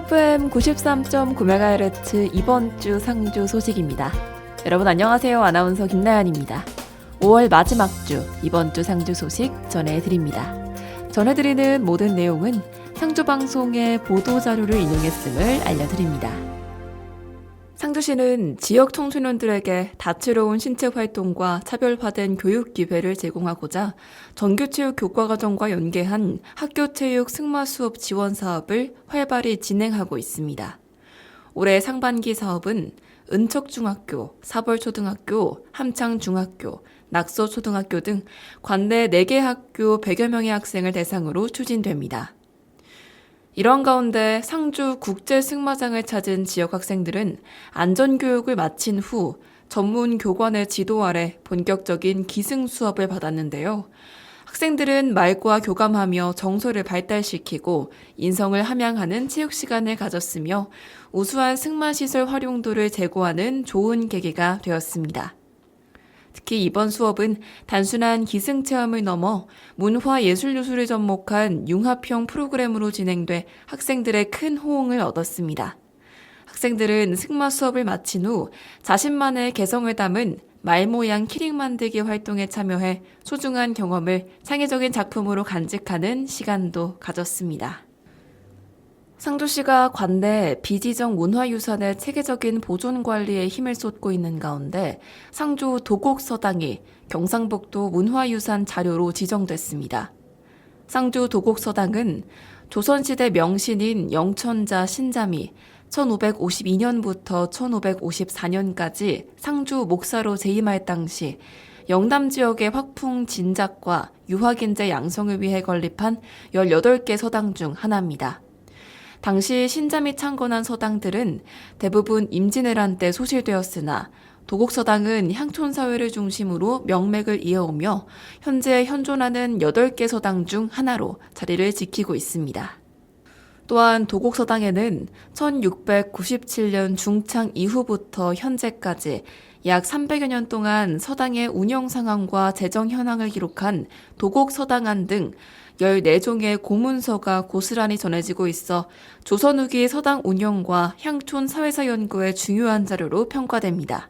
FM 93.9MHz 이번 주 상주 소식입니다. 여러분 안녕하세요. 아나운서 김나연입니다. 5월 마지막 주 이번 주 상주 소식 전해드립니다. 전해드리는 모든 내용은 상주방송의 보도자료를 인용했음을 알려드립니다. 상주시는 지역 청소년들에게 다채로운 신체 활동과 차별화된 교육 기회를 제공하고자 정규체육교과과정과 연계한 학교체육 승마 수업 지원 사업을 활발히 진행하고 있습니다. 올해 상반기 사업은 은척중학교, 사벌초등학교, 함창중학교, 낙서초등학교 등 관내 4개 학교 100여 명의 학생을 대상으로 추진됩니다. 이런 가운데 상주 국제승마장을 찾은 지역 학생들은 안전교육을 마친 후 전문 교관의 지도 아래 본격적인 기승 수업을 받았는데요. 학생들은 말과 교감하며 정서를 발달시키고 인성을 함양하는 체육시간을 가졌으며 우수한 승마시설 활용도를 제고하는 좋은 계기가 되었습니다. 특히 이번 수업은 단순한 기승체험을 넘어 문화예술요소를 접목한 융합형 프로그램으로 진행돼 학생들의 큰 호응을 얻었습니다. 학생들은 승마 수업을 마친 후 자신만의 개성을 담은 말 모양 키링 만들기 활동에 참여해 소중한 경험을 창의적인 작품으로 간직하는 시간도 가졌습니다. 상주시가 관내 비지정 문화유산의 체계적인 보존 관리에 힘을 쏟고 있는 가운데 상주 도곡서당이 경상북도 문화유산 자료로 지정됐습니다. 상주 도곡서당은 조선시대 명신인 영천자 신잠이 1552년부터 1554년까지 상주 목사로 재임할 당시 영남 지역의 확풍 진작과 유학인재 양성을 위해 건립한 18개 서당 중 하나입니다. 당시 신잠이 창건한 서당들은 대부분 임진왜란 때 소실되었으나 도곡서당은 향촌사회를 중심으로 명맥을 이어오며 현재 현존하는 8개 서당 중 하나로 자리를 지키고 있습니다. 또한 도곡서당에는 1697년 중창 이후부터 현재까지 약 300여 년 동안 서당의 운영 상황과 재정 현황을 기록한 도곡서당안 등 14종의 고문서가 고스란히 전해지고 있어 조선 후기 서당 운영과 향촌 사회사 연구의 중요한 자료로 평가됩니다.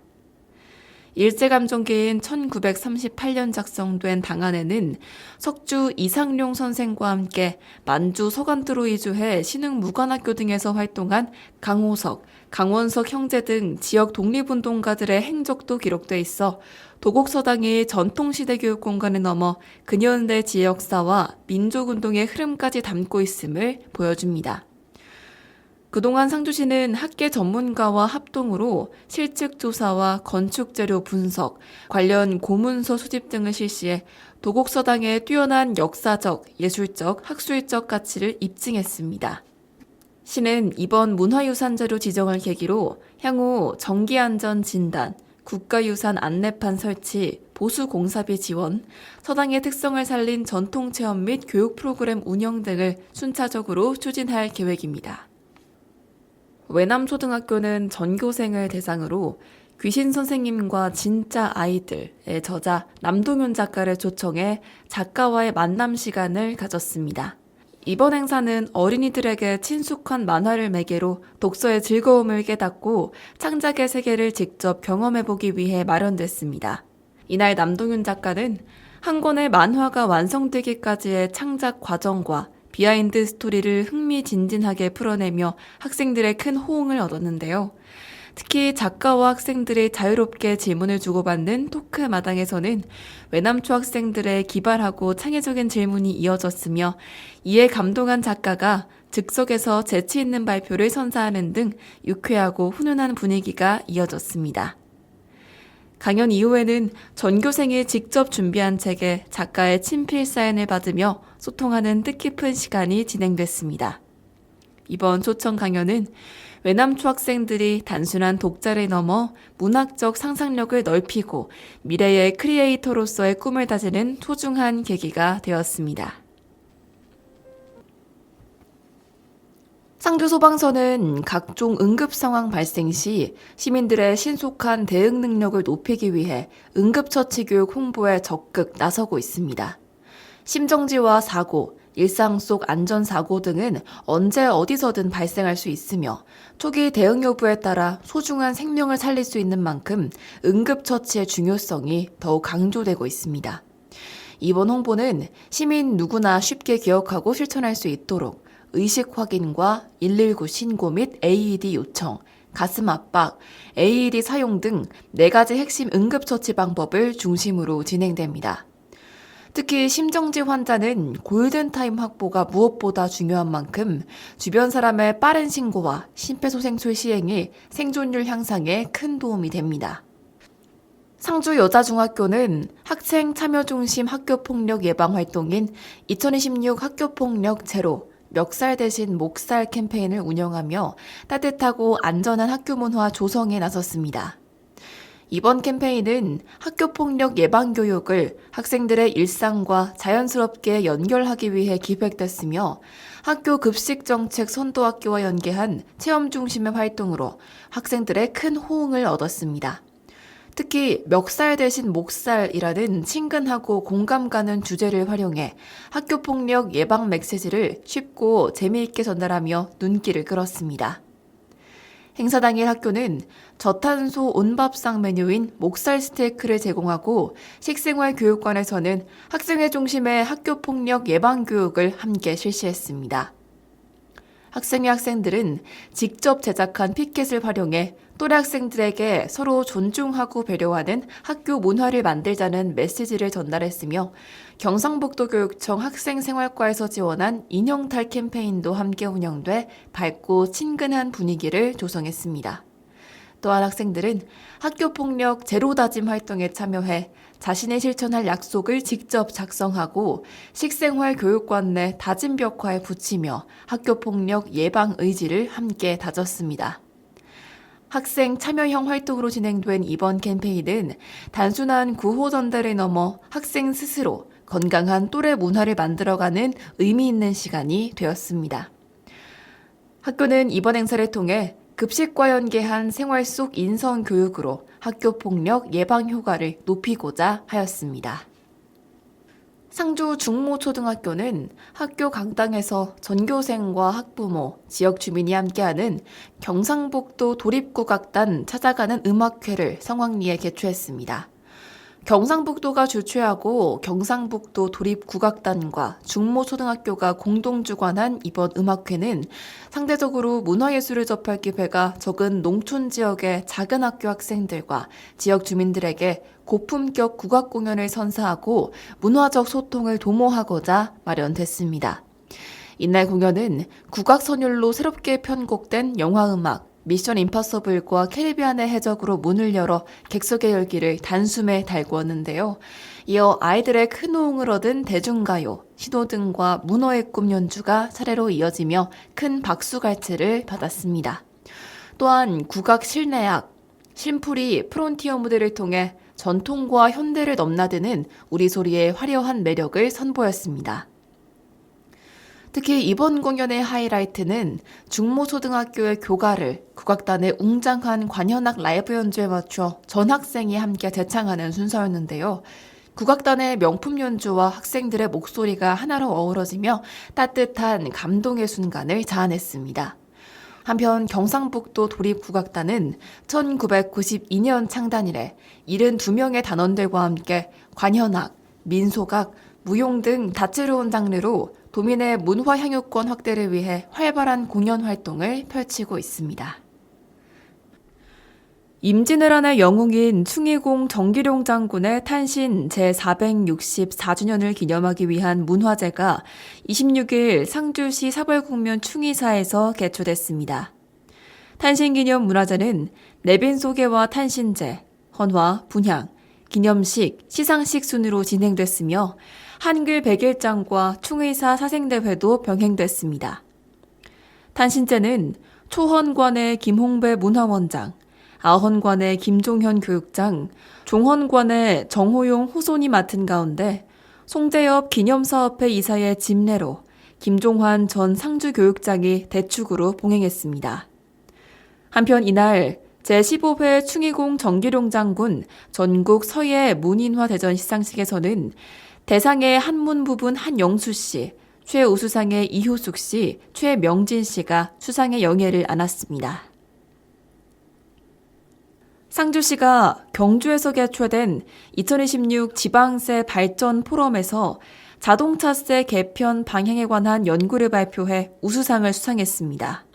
일제감정기인 1938년 작성된 당안에는 석주 이상룡 선생과 함께 만주 서간도로 이주해 신흥무관학교 등에서 활동한 강호석, 강원석 형제 등 지역 독립운동가들의 행적도 기록돼 있어 도곡서당이 전통시대 교육 공간을 넘어 근현대 지역사와 민족운동의 흐름까지 담고 있음을 보여줍니다. 그동안 상주시는 학계 전문가와 합동으로 실측조사와 건축재료 분석, 관련 고문서 수집 등을 실시해 도곡서당의 뛰어난 역사적, 예술적, 학술적 가치를 입증했습니다. 시는 이번 문화유산자료 지정을 계기로 향후 정기안전 진단, 국가유산 안내판 설치, 보수공사비 지원, 서당의 특성을 살린 전통체험 및 교육 프로그램 운영 등을 순차적으로 추진할 계획입니다. 외남초등학교는 전교생을 대상으로 귀신 선생님과 진짜 아이들의 저자 남동윤 작가를 초청해 작가와의 만남 시간을 가졌습니다. 이번 행사는 어린이들에게 친숙한 만화를 매개로 독서의 즐거움을 깨닫고 창작의 세계를 직접 경험해보기 위해 마련됐습니다. 이날 남동윤 작가는 한 권의 만화가 완성되기까지의 창작 과정과 비하인드 스토리를 흥미진진하게 풀어내며 학생들의 큰 호응을 얻었는데요. 특히 작가와 학생들이 자유롭게 질문을 주고받는 토크 마당에서는 외남초 학생들의 기발하고 창의적인 질문이 이어졌으며 이에 감동한 작가가 즉석에서 재치 있는 발표를 선사하는 등 유쾌하고 훈훈한 분위기가 이어졌습니다. 강연 이후에는 전교생이 직접 준비한 책에 작가의 친필 사인을 받으며 소통하는 뜻깊은 시간이 진행됐습니다. 이번 초청 강연은 외남초 학생들이 단순한 독자를 넘어 문학적 상상력을 넓히고 미래의 크리에이터로서의 꿈을 다지는 소중한 계기가 되었습니다. 상주소방서는 각종 응급 상황 발생 시 시민들의 신속한 대응 능력을 높이기 위해 응급처치 교육 홍보에 적극 나서고 있습니다. 심정지와 사고, 일상 속 안전사고 등은 언제 어디서든 발생할 수 있으며 초기 대응 여부에 따라 소중한 생명을 살릴 수 있는 만큼 응급처치의 중요성이 더욱 강조되고 있습니다. 이번 홍보는 시민 누구나 쉽게 기억하고 실천할 수 있도록 의식 확인과 119 신고 및 AED 요청, 가슴 압박, AED 사용 등 4가지 핵심 응급처치 방법을 중심으로 진행됩니다. 특히 심정지 환자는 골든타임 확보가 무엇보다 중요한 만큼 주변 사람의 빠른 신고와 심폐소생술 시행이 생존율 향상에 큰 도움이 됩니다. 상주여자중학교는 학생 참여 중심 학교폭력 예방 활동인 2026 학교폭력 제로 멱살 대신 목살 캠페인을 운영하며 따뜻하고 안전한 학교 문화 조성에 나섰습니다. 이번 캠페인은 학교폭력 예방 교육을 학생들의 일상과 자연스럽게 연결하기 위해 기획됐으며 학교 급식정책 선도학교와 연계한 체험 중심의 활동으로 학생들의 큰 호응을 얻었습니다. 특히 멱살 대신 목살이라는 친근하고 공감 가는 주제를 활용해 학교폭력 예방 메시지를 쉽고 재미있게 전달하며 눈길을 끌었습니다. 행사 당일 학교는 저탄소 온밥상 메뉴인 목살 스테이크를 제공하고 식생활교육관에서는 학생회 중심의 학교폭력 예방교육을 함께 실시했습니다. 학생회 학생들은 직접 제작한 피켓을 활용해 또래 학생들에게 서로 존중하고 배려하는 학교 문화를 만들자는 메시지를 전달했으며 경상북도교육청 학생생활과에서 지원한 인형탈 캠페인도 함께 운영돼 밝고 친근한 분위기를 조성했습니다. 또한 학생들은 학교폭력 제로 다짐 활동에 참여해 자신이 실천할 약속을 직접 작성하고 식생활 교육관 내 다짐 벽화에 붙이며 학교폭력 예방 의지를 함께 다졌습니다. 학생 참여형 활동으로 진행된 이번 캠페인은 단순한 구호 전달을 넘어 학생 스스로 건강한 또래 문화를 만들어가는 의미 있는 시간이 되었습니다. 학교는 이번 행사를 통해 급식과 연계한 생활 속 인성 교육으로 학교폭력 예방 효과를 높이고자 하였습니다. 상주 중모초등학교는 학교 강당에서 전교생과 학부모, 지역 주민이 함께하는 경상북도 도립국악단 찾아가는 음악회를 성황리에 개최했습니다. 경상북도가 주최하고 경상북도 도립국악단과 중모초등학교가 공동 주관한 이번 음악회는 상대적으로 문화예술을 접할 기회가 적은 농촌 지역의 작은 학교 학생들과 지역 주민들에게 고품격 국악 공연을 선사하고 문화적 소통을 도모하고자 마련됐습니다. 이날 공연은 국악 선율로 새롭게 편곡된 영화음악 미션 임파서블과 캐리비안의 해적으로 문을 열어 객석의 열기를 단숨에 달구었는데요. 이어 아이들의 큰 호응을 얻은 대중가요, 신호등과 문어의 꿈 연주가 차례로 이어지며 큰 박수갈채를 받았습니다. 또한 국악 실내악, 심풀이 프론티어 무대를 통해 전통과 현대를 넘나드는 우리 소리의 화려한 매력을 선보였습니다. 특히 이번 공연의 하이라이트는 중모초등학교의 교가를 국악단의 웅장한 관현악 라이브 연주에 맞춰 전 학생이 함께 대창하는 순서였는데요. 국악단의 명품 연주와 학생들의 목소리가 하나로 어우러지며 따뜻한 감동의 순간을 자아냈습니다. 한편 경상북도 도립국악단은 1992년 창단 이래 72명의 단원들과 함께 관현악, 민속악, 무용 등 다채로운 장르로 도민의 문화 향유권 확대를 위해 활발한 공연 활동을 펼치고 있습니다. 임진왜란의 영웅인 충의공 정기룡 장군의 탄신 제464주년을 기념하기 위한 문화제가 26일 상주시 사벌국면 충의사에서 개최됐습니다. 탄신기념 문화제는 내빈 소개와 탄신제, 헌화, 분향, 기념식, 시상식 순으로 진행됐으며 한글 100일장과 충의사 사생대회도 병행됐습니다. 탄신제는 초헌관의 김홍배 문화원장, 아헌관의 김종현 교육장, 종헌관의 정호용 후손이 맡은 가운데 송재엽 기념사업회 이사의 집례로 김종환 전 상주교육장이 대축으로 봉행했습니다. 한편 이날 제15회 충의공 정기룡 장군 전국 서예 문인화 대전 시상식에서는 대상의 한문 부분 한영수 씨, 최우수상의 이효숙 씨, 최명진 씨가 수상의 영예를 안았습니다. 상주시가 경주에서 개최된 2026 지방세 발전 포럼에서 자동차세 개편 방향에 관한 연구를 발표해 우수상을 수상했습니다.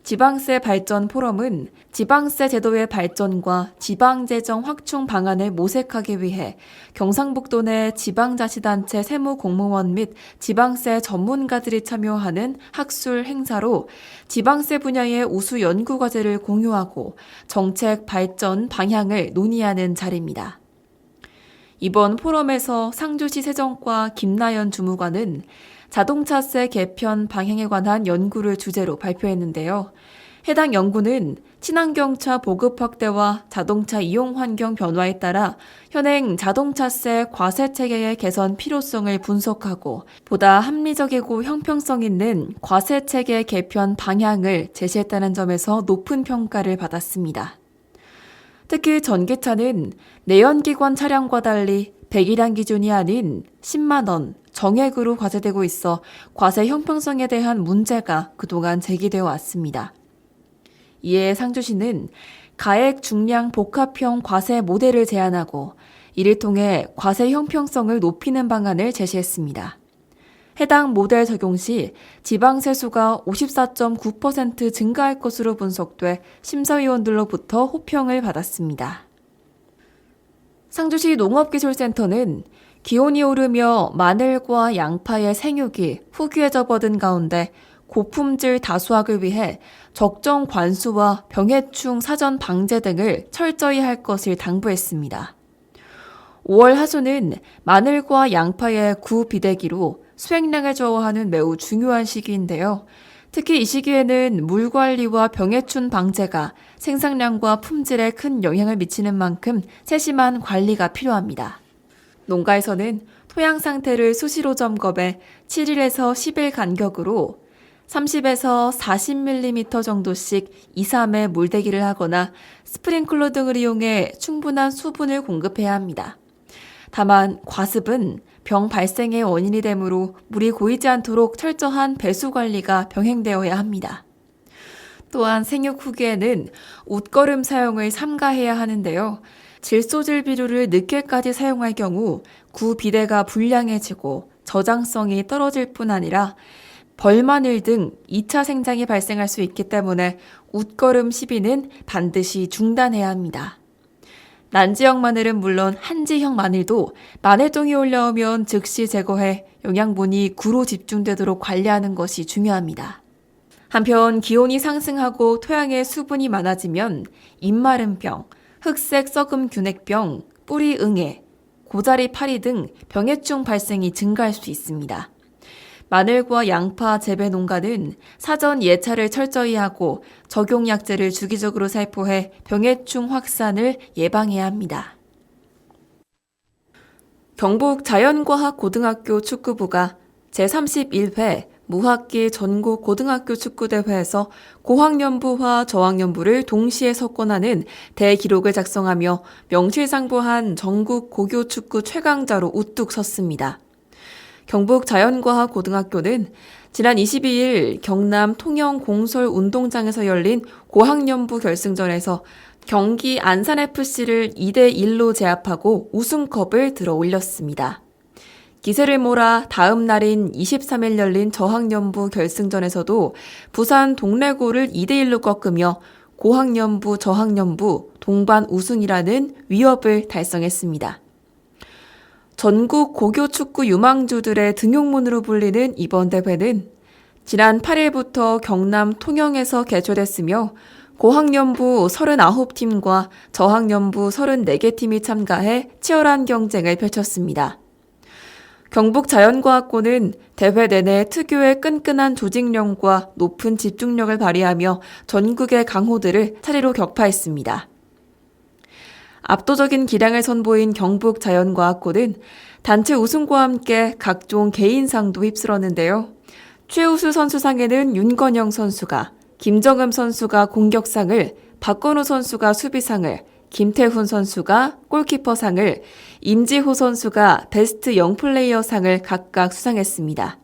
지방세 발전 포럼은 지방세 제도의 발전과 지방재정 확충 방안을 모색하기 위해 경상북도 내 지방자치단체 세무공무원 및 지방세 전문가들이 참여하는 학술 행사로 지방세 분야의 우수 연구과제를 공유하고 정책 발전 방향을 논의하는 자리입니다. 이번 포럼에서 상주시 세정과 김나연 주무관은 자동차세 개편 방향에 관한 연구를 주제로 발표했는데요. 해당 연구는 친환경차 보급 확대와 자동차 이용 환경 변화에 따라 현행 자동차세 과세 체계의 개선 필요성을 분석하고 보다 합리적이고 형평성 있는 과세 체계 개편 방향을 제시했다는 점에서 높은 평가를 받았습니다. 특히 전기차는 내연기관 차량과 달리 배기량 기준이 아닌 10만 원 정액으로 과세되고 있어 과세 형평성에 대한 문제가 그동안 제기되어 왔습니다. 이에 상주시는 가액 중량 복합형 과세 모델을 제안하고 이를 통해 과세 형평성을 높이는 방안을 제시했습니다. 해당 모델 적용 시 지방세수가 54.9% 증가할 것으로 분석돼 심사위원들로부터 호평을 받았습니다. 상주시 농업기술센터는 기온이 오르며 마늘과 양파의 생육이 후기에 접어든 가운데 고품질 다수확을 위해 적정 관수와 병해충 사전 방제 등을 철저히 할 것을 당부했습니다. 5월 하수는 마늘과 양파의 구비대기로 수확량을 저하하는 매우 중요한 시기인데요. 특히 이 시기에는 물 관리와 병해충 방제가 생산량과 품질에 큰 영향을 미치는 만큼 세심한 관리가 필요합니다. 농가에서는 토양 상태를 수시로 점검해 7일에서 10일 간격으로 30에서 40mm 정도씩 2, 3회 물대기를 하거나 스프링클러 등을 이용해 충분한 수분을 공급해야 합니다. 다만 과습은 병 발생의 원인이 되므로 물이 고이지 않도록 철저한 배수 관리가 병행되어야 합니다. 또한 생육 후기에는 웃거름 사용을 삼가해야 하는데요. 질소질 비료를 늦게까지 사용할 경우 구비대가 불량해지고 저장성이 떨어질 뿐 아니라 벌마늘 등 2차 생장이 발생할 수 있기 때문에 웃거름 시비는 반드시 중단해야 합니다. 난지형 마늘은 물론 한지형 마늘도 마늘종이 올라오면 즉시 제거해 영양분이 구로 집중되도록 관리하는 것이 중요합니다. 한편 기온이 상승하고 토양에 수분이 많아지면 잎마름병, 흑색 썩음 균핵병, 뿌리 응애, 고자리 파리 등 병해충 발생이 증가할 수 있습니다. 마늘과 양파 재배 농가는 사전 예찰을 철저히 하고 적용약제를 주기적으로 살포해 병해충 확산을 예방해야 합니다. 경북 자연과학고등학교 축구부가 제31회 무학기 전국 고등학교 축구대회에서 고학년부와 저학년부를 동시에 석권하는 대기록을 작성하며 명실상부한 전국 고교축구 최강자로 우뚝 섰습니다. 경북 자연과학고등학교는 지난 22일 경남 통영공설운동장에서 열린 고학년부 결승전에서 경기 안산FC를 2대1로 제압하고 우승컵을 들어 올렸습니다. 기세를 몰아 다음 날인 23일 열린 저학년부 결승전에서도 부산 동래고를 2대1로 꺾으며 고학년부 저학년부 동반 우승이라는 위협을 달성했습니다. 전국 고교축구 유망주들의 등용문으로 불리는 이번 대회는 지난 8일부터 경남 통영에서 개최됐으며 고학년부 39팀과 저학년부 34개 팀이 참가해 치열한 경쟁을 펼쳤습니다. 경북자연과학고는 대회 내내 특유의 끈끈한 조직력과 높은 집중력을 발휘하며 전국의 강호들을 차례로 격파했습니다. 압도적인 기량을 선보인 경북자연과학고는 단체 우승과 함께 각종 개인상도 휩쓸었는데요. 최우수 선수상에는 윤건영 선수가, 김정음 선수가 공격상을, 박건우 선수가 수비상을, 김태훈 선수가 골키퍼상을, 임지호 선수가 베스트 영플레이어상을 각각 수상했습니다.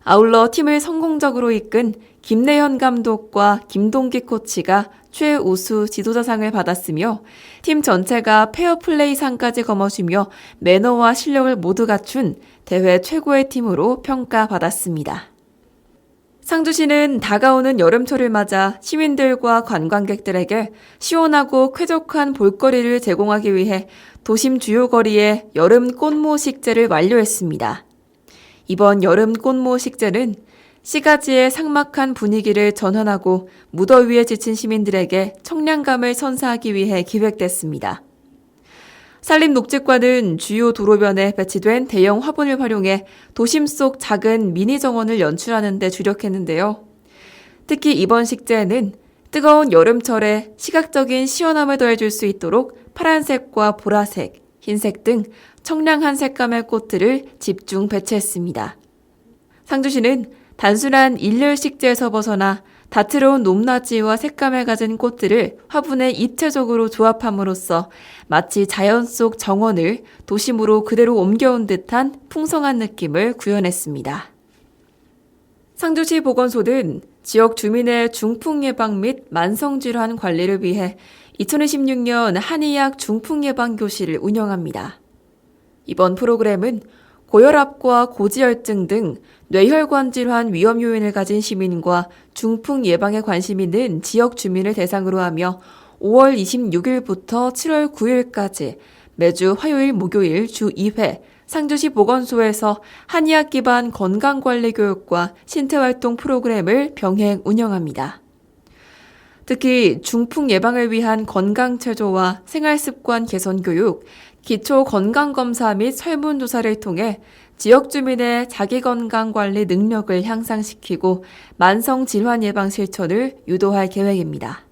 아울러 팀을 성공적으로 이끈 김내현 감독과 김동기 코치가 최우수 지도자상을 받았으며 팀 전체가 페어플레이상까지 거머쥐며 매너와 실력을 모두 갖춘 대회 최고의 팀으로 평가받았습니다. 상주시는 다가오는 여름철을 맞아 시민들과 관광객들에게 시원하고 쾌적한 볼거리를 제공하기 위해 도심 주요 거리에 여름 꽃모 식재를 완료했습니다. 이번 여름 꽃모 식재는 시가지의 삭막한 분위기를 전환하고 무더위에 지친 시민들에게 청량감을 선사하기 위해 기획됐습니다. 산림녹지과는 주요 도로변에 배치된 대형 화분을 활용해 도심 속 작은 미니 정원을 연출하는 데 주력했는데요. 특히 이번 식재에는 뜨거운 여름철에 시각적인 시원함을 더해줄 수 있도록 파란색과 보라색, 흰색 등 청량한 색감의 꽃들을 집중 배치했습니다. 상주시는 단순한 일렬 식재에서 벗어나 다채로운 높낮이와 색감을 가진 꽃들을 화분에 입체적으로 조합함으로써 마치 자연 속 정원을 도심으로 그대로 옮겨온 듯한 풍성한 느낌을 구현했습니다. 상주시 보건소는 지역 주민의 중풍 예방 및 만성질환 관리를 위해 2026년 한의학 중풍 예방 교실을 운영합니다. 이번 프로그램은 고혈압과 고지혈증 등 뇌혈관 질환 위험 요인을 가진 시민과 중풍 예방에 관심 있는 지역 주민을 대상으로 하며 5월 26일부터 7월 9일까지 매주 화요일, 목요일 주 2회 상주시 보건소에서 한의학 기반 건강관리 교육과 신체활동 프로그램을 병행 운영합니다. 특히 중풍 예방을 위한 건강체조와 생활습관 개선 교육, 기초 건강검사 및 설문조사를 통해 지역 주민의 자기건강관리 능력을 향상시키고 만성질환 예방 실천을 유도할 계획입니다.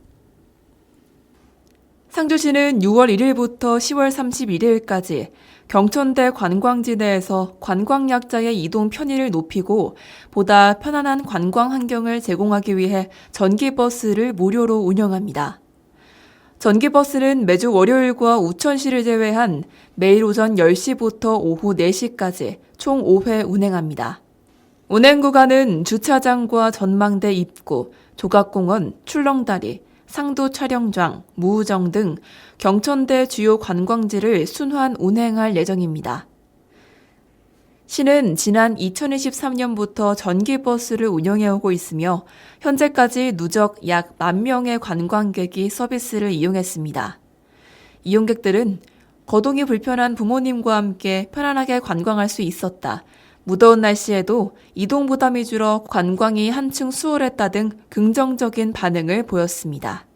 상주시는 6월 1일부터 10월 31일까지 경천대 관광지 내에서 관광약자의 이동 편의를 높이고 보다 편안한 관광 환경을 제공하기 위해 전기버스를 무료로 운영합니다. 전기버스는 매주 월요일과 우천시를 제외한 매일 오전 10시부터 오후 4시까지 총 5회 운행합니다. 운행 구간은 주차장과 전망대 입구, 조각공원, 출렁다리, 상도 촬영장, 무우정 등 경천대 주요 관광지를 순환 운행할 예정입니다. 시는 지난 2023년부터 전기버스를 운영해오고 있으며 현재까지 누적 약 10,000명의 관광객이 서비스를 이용했습니다. 이용객들은 거동이 불편한 부모님과 함께 편안하게 관광할 수 있었다. 무더운 날씨에도 이동 부담이 줄어 관광이 한층 수월했다 등 긍정적인 반응을 보였습니다.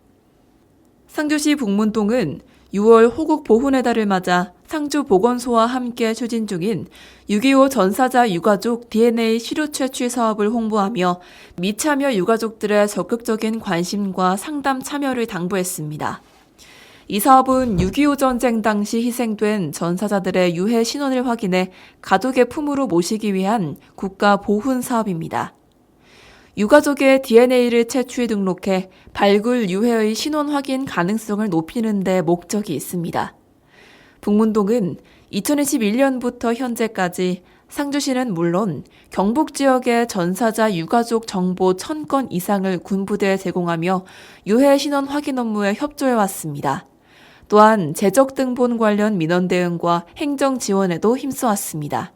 상주시 북문동은 6월 호국 보훈의 달을 맞아 상주보건소와 함께 추진 중인 6.25 전사자 유가족 DNA 시료 채취 사업을 홍보하며 미참여 유가족들의 적극적인 관심과 상담 참여를 당부했습니다. 이 사업은 6.25 전쟁 당시 희생된 전사자들의 유해 신원을 확인해 가족의 품으로 모시기 위한 국가 보훈 사업입니다. 유가족의 DNA를 채취해 등록해 발굴 유해의 신원 확인 가능성을 높이는 데 목적이 있습니다. 북문동은 2021년부터 현재까지 상주시는 물론 경북 지역의 전사자 유가족 정보 1,000건 이상을 군부대에 제공하며 유해 신원 확인 업무에 협조해왔습니다. 또한 재적 등본 관련 민원 대응과 행정 지원에도 힘써왔습니다.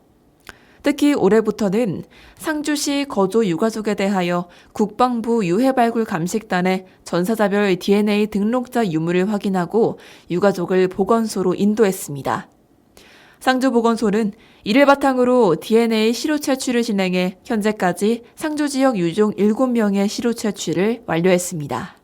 특히 올해부터는 상주시 거주 유가족에 대하여 국방부 유해발굴 감식단에 전사자별 DNA 등록자 유무를 확인하고 유가족을 보건소로 인도했습니다. 상주보건소는 이를 바탕으로 DNA 시료 채취를 진행해 현재까지 상주 지역 유종 7명의 시료 채취를 완료했습니다.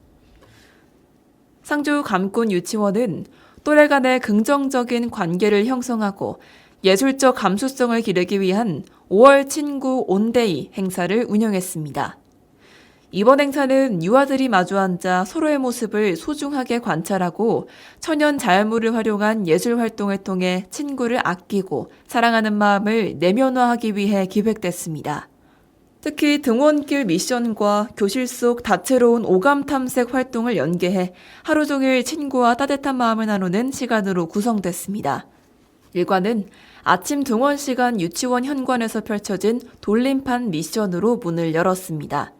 상주 감꾼 유치원은 또래 간의 긍정적인 관계를 형성하고 예술적 감수성을 기르기 위한 5월 친구 온데이 행사를 운영했습니다. 이번 행사는 유아들이 마주 앉아 서로의 모습을 소중하게 관찰하고 천연 자연물을 활용한 예술 활동을 통해 친구를 아끼고 사랑하는 마음을 내면화하기 위해 기획됐습니다. 특히 등원길 미션과 교실 속 다채로운 오감 탐색 활동을 연계해 하루 종일 친구와 따뜻한 마음을 나누는 시간으로 구성됐습니다. 일과는 아침 등원 시간 유치원 현관에서 펼쳐진 돌림판 미션으로 문을 열었습니다.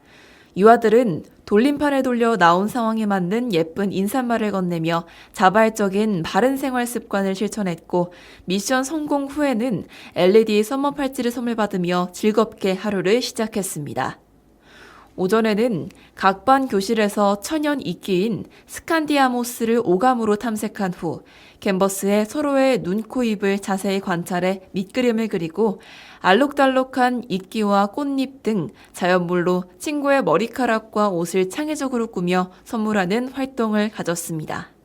유아들은 돌림판을 돌려 나온 상황에 맞는 예쁜 인사말을 건네며 자발적인 바른 생활 습관을 실천했고, 미션 성공 후에는 LED 서머 팔찌를 선물 받으며 즐겁게 하루를 시작했습니다. 오전에는 각 반 교실에서 천연 이끼인 스칸디아모스를 오감으로 탐색한 후 캔버스에 서로의 눈, 코, 입을 자세히 관찰해 밑그림을 그리고 알록달록한 이끼와 꽃잎 등 자연물로 친구의 머리카락과 옷을 창의적으로 꾸며 선물하는 활동을 가졌습니다.